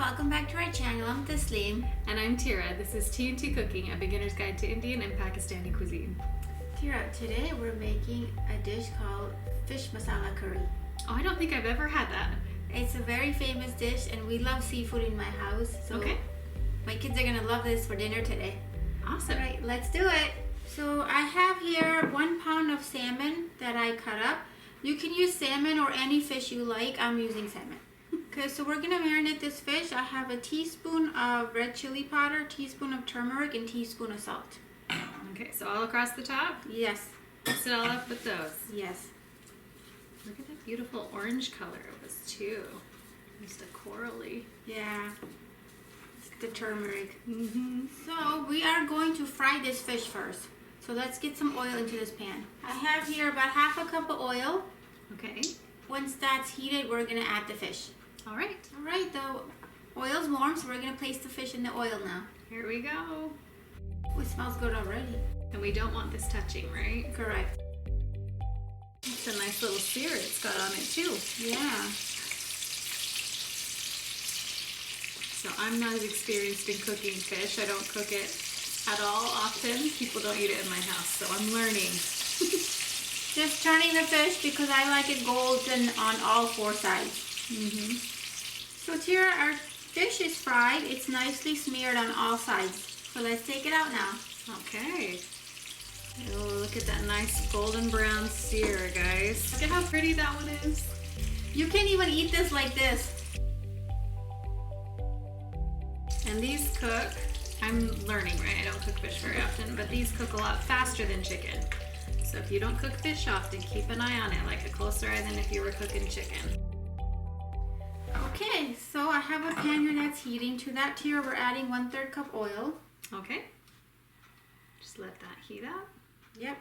welcome back to our channel. I'm Taslim. And I'm Tira. This is T&T Cooking, a beginner's guide to Indian and Pakistani cuisine. Tira, today we're making a dish called fish masala curry. Oh, I don't think I've ever had that. It's a very famous dish and we love seafood in my house. So okay. My kids are gonna love this for dinner today. Awesome. All right, let's do it. So I have here 1 pound of salmon that I cut up. You can use salmon or any fish you like. I'm using salmon. Okay, so we're gonna marinate this fish. I have a teaspoon of red chili powder, teaspoon of turmeric, and teaspoon of salt. Okay, so all across the top? Yes. Mix it all up with those. Yes. Look at that beautiful orange color of this too. Just a corally. Yeah. It's the turmeric. Mm-hmm. So we are going to fry this fish first. So let's get some oil into this pan. I have here about half a cup of oil. Okay. Once that's heated, we're gonna add the fish. All right. All right, the oil's warm, so we're gonna place the fish in the oil now. Here we go. Oh, it smells good already. And we don't want this touching, right? Correct. It's a nice little sear it's got on it too. Yeah. So I'm not as experienced in cooking fish. I don't cook it at all often. People don't eat it in my house, so I'm learning. Just turning the fish because I like it golden on all 4 sides. Mm-hmm. So Tira, our fish is fried. It's nicely smeared on all sides. So let's take it out now. Okay. Oh, look at that nice golden brown sear, guys. Look at how pretty that one is. You can even eat this like this. And these cook, I'm learning, right? I don't cook fish very often, but these cook a lot faster than chicken. So if you don't cook fish often, keep an eye on it, like a closer eye than if you were cooking chicken. Okay, so I have a pan here that's heating. To that Tira, we're adding 1/3 cup oil. Okay. Just let that heat up. Yep.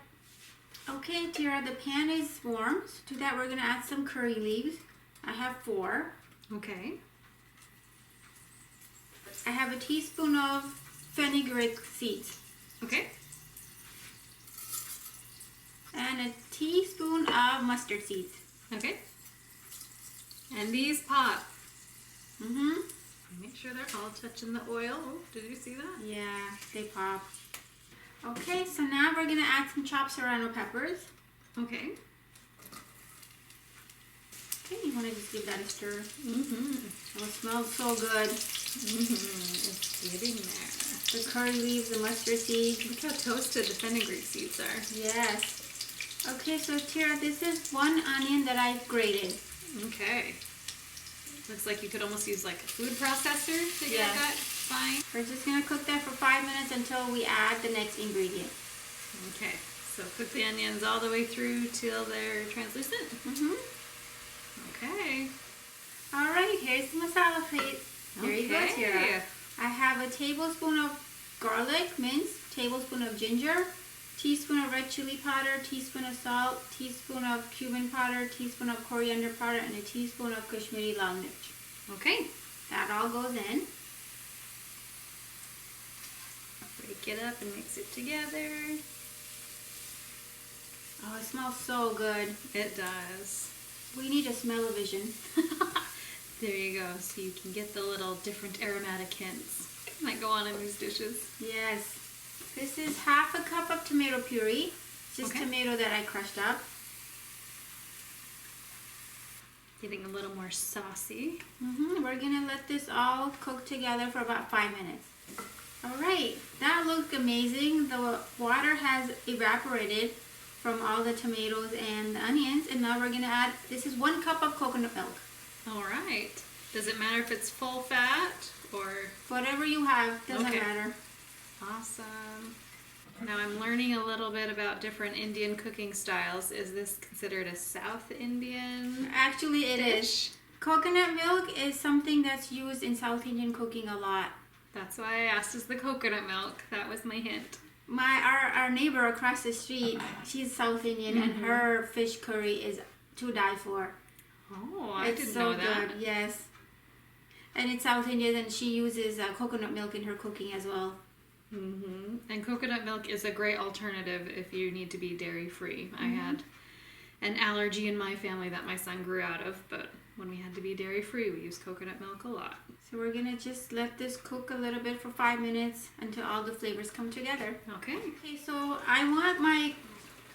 Okay, Tira, the pan is warm. So to that, we're gonna add some curry leaves. I have 4. Okay. I have a teaspoon of fenugreek seeds. Okay. And a teaspoon of mustard seeds. Okay. And these pop. Mm-hmm. Make sure they're all touching the oil. Oh, did you see that? Yeah, they pop. Okay, so now we're gonna add some chopped serrano peppers. Okay. Okay, you wanna just give that a stir. Mm-hmm. Oh, it smells so good. Mm-hmm. It's getting there. The curry leaves, the mustard seeds. Look how toasted the fenugreek seeds are. Yes. Okay, so Tira, this is 1 onion that I've grated. Okay. Looks like you could almost use like a food processor to get that fine. We're just gonna cook that for 5 minutes until we add the next ingredient. Okay, so cook the onions all the way through till they're translucent. Mm-hmm. Okay. All right, here's the masala plate. There you go, Tira. I have a tablespoon of garlic minced, tablespoon of ginger, teaspoon of red chili powder, teaspoon of salt, teaspoon of cumin powder, teaspoon of coriander powder, and a teaspoon of Kashmiri lal mirch. Okay. That all goes in. Break it up and mix it together. Oh, it smells so good. It does. We need a smell-o-vision. There you go, so you can get the little different aromatic hints that go on in these dishes. Yes. This is half a cup of tomato puree. Just tomato that I crushed up. Getting a little more saucy. We're gonna let this all cook together for about 5 minutes. All right, that looked amazing. The water has evaporated from all the tomatoes and the onions, and now we're gonna add, this is 1 cup of coconut milk. All right. Does it matter if it's full fat or? Whatever you have, doesn't matter. Awesome. Now I'm learning a little bit about different Indian cooking styles. Is this considered a South Indian Actually, it dish? is. Coconut milk is something that's used in South Indian cooking a lot. That's why I asked, is the coconut milk? That was my hint. Our neighbor across the street, she's South Indian, and her fish curry is to die for. Oh, I didn't know that. It's so good, yes. And it's South Indian, and she uses coconut milk in her cooking as well. And coconut milk is a great alternative if you need to be dairy free. I had an allergy in my family that my son grew out of, but when we had to be dairy free, we used coconut milk a lot. So we're gonna just let this cook a little bit for 5 minutes until all the flavors come together. Okay. Okay, so I want my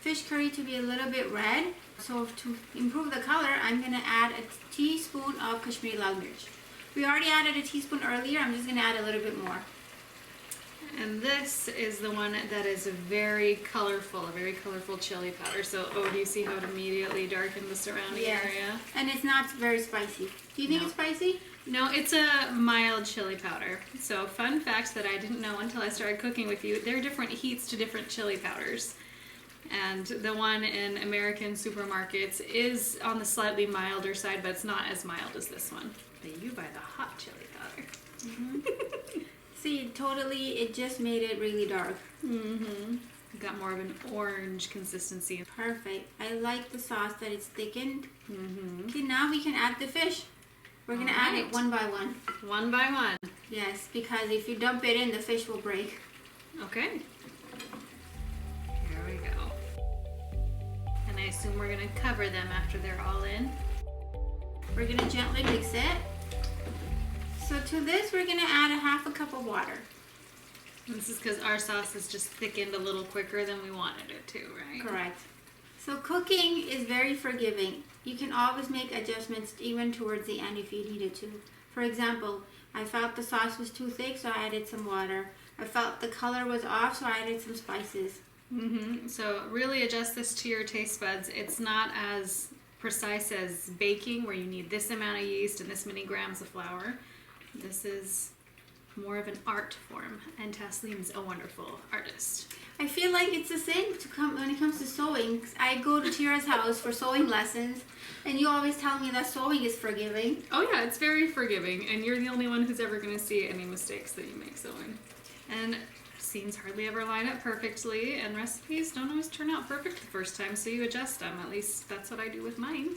fish curry to be a little bit red. So to improve the color, I'm gonna add a teaspoon of Kashmiri lal mirch. We already added a teaspoon earlier. I'm just gonna add a little bit more. And this is the one that is a very colorful chili powder. So, oh, do you see how it immediately darkened the surrounding area? And it's not very spicy. Do you think it's spicy? No, it's a mild chili powder. So, fun fact that I didn't know until I started cooking with you, there are different heats to different chili powders. And the one in American supermarkets is on the slightly milder side, but it's not as mild as this one. But you buy the hot chili powder. Mm-hmm. See, totally, it just made it really dark. Mm-hmm. Got more of an orange consistency. Perfect. I like the sauce that it's thickened. Mm-hmm. Okay, now we can add the fish. We're going to add it one by one. One by one. Yes, because if you dump it in, the fish will break. Okay. Here we go. And I assume we're going to cover them after they're all in. We're going to gently mix it. So to this, we're going to add a half a cup of water. This is because our sauce is just thickened a little quicker than we wanted it to, right? Correct. So cooking is very forgiving. You can always make adjustments even towards the end if you needed to. For example, I felt the sauce was too thick, so I added some water. I felt the color was off, so I added some spices. Mm-hmm. So really adjust this to your taste buds. It's not as precise as baking where you need this amount of yeast and this many grams of flour. This is more of an art form, and Taslim's a wonderful artist. I feel like it's the same when it comes to sewing. I go to Tira's house for sewing lessons, and you always tell me that sewing is forgiving. Oh yeah, it's very forgiving, and you're the only one who's ever going to see any mistakes that you make sewing. And scenes hardly ever line up perfectly, and recipes don't always turn out perfect the first time, so you adjust them. At least that's what I do with mine.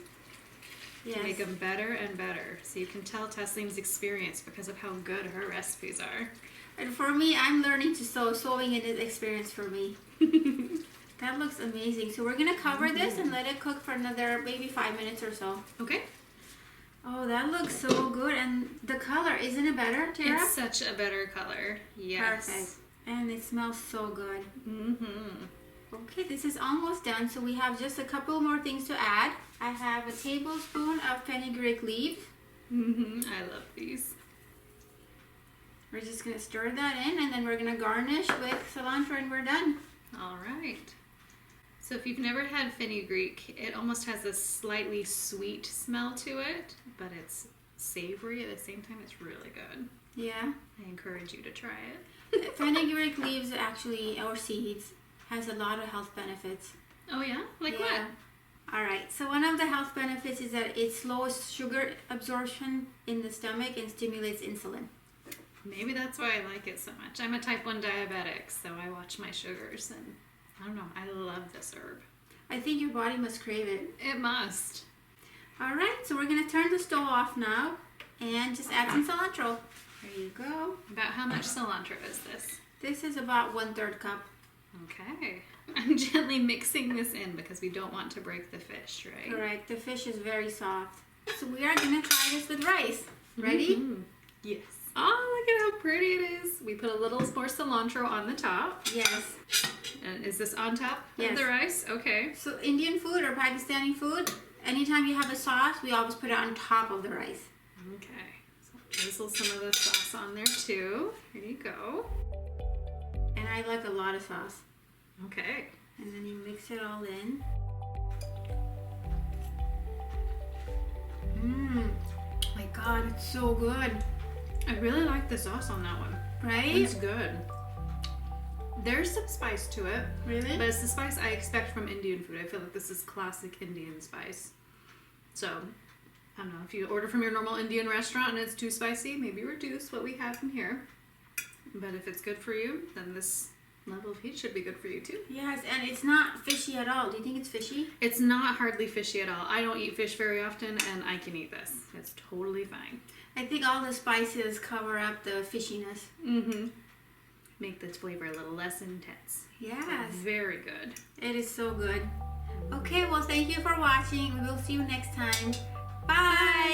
Yes. To make them better and better. So you can tell Taslim's experience because of how good her recipes are. And for me, I'm learning to sew. Sewing is an experience for me. That looks amazing. So we're going to cover this and let it cook for another maybe 5 minutes or so. Okay. Oh, that looks so good. And the color, isn't it better, Tara? It's such a better color. Yes. Perfect. And it smells so good. Mm-hmm. Okay, this is almost done. So we have just a couple more things to add. I have a tablespoon of fenugreek leaves. Mm-hmm. I love these. We're just going to stir that in, and then we're going to garnish with cilantro, and we're done. All right. So if you've never had fenugreek, it almost has a slightly sweet smell to it, but it's savory at the same time. It's really good. Yeah. I encourage you to try it. Fenugreek leaves, actually, or seeds, has a lot of health benefits. Oh yeah? Like what? Alright, so one of the health benefits is that it slows sugar absorption in the stomach and stimulates insulin. Maybe that's why I like it so much. I'm a type 1 diabetic, so I watch my sugars, and I don't know, I love this herb. I think your body must crave it. It must. Alright, so we're going to turn the stove off now and just add some cilantro. There you go. About how much cilantro is this? This is about 1/3 cup. Okay. I'm gently mixing this in because we don't want to break the fish, right? Correct. The fish is very soft. So we are going to try this with rice. Ready? Mm-hmm. Yes. Oh, look at how pretty it is. We put a little more cilantro on the top. Yes. And is this on top of the rice? Okay. So Indian food or Pakistani food, anytime you have a sauce, we always put it on top of the rice. Okay. So drizzle some of the sauce on there too. Here you go. And I like a lot of sauce. Okay. And then you mix it all in. Mmm. My God, it's so good. I really like the sauce on that one. Right? It's good. There's some spice to it. Really? But it's the spice I expect from Indian food. I feel like this is classic Indian spice. So, I don't know, if you order from your normal Indian restaurant and it's too spicy, maybe reduce what we have from here. But if it's good for you, then this level of heat should be good for you too. Yes, and it's not fishy at all. Do you think it's fishy? It's not hardly fishy at all. I don't eat fish very often, and I can eat this. It's totally fine. I think all the spices cover up the fishiness. Mm-hmm. Make the flavor a little less intense. Yes. So very good. It is so good. Okay, well, thank you for watching. We will see you next time. Bye!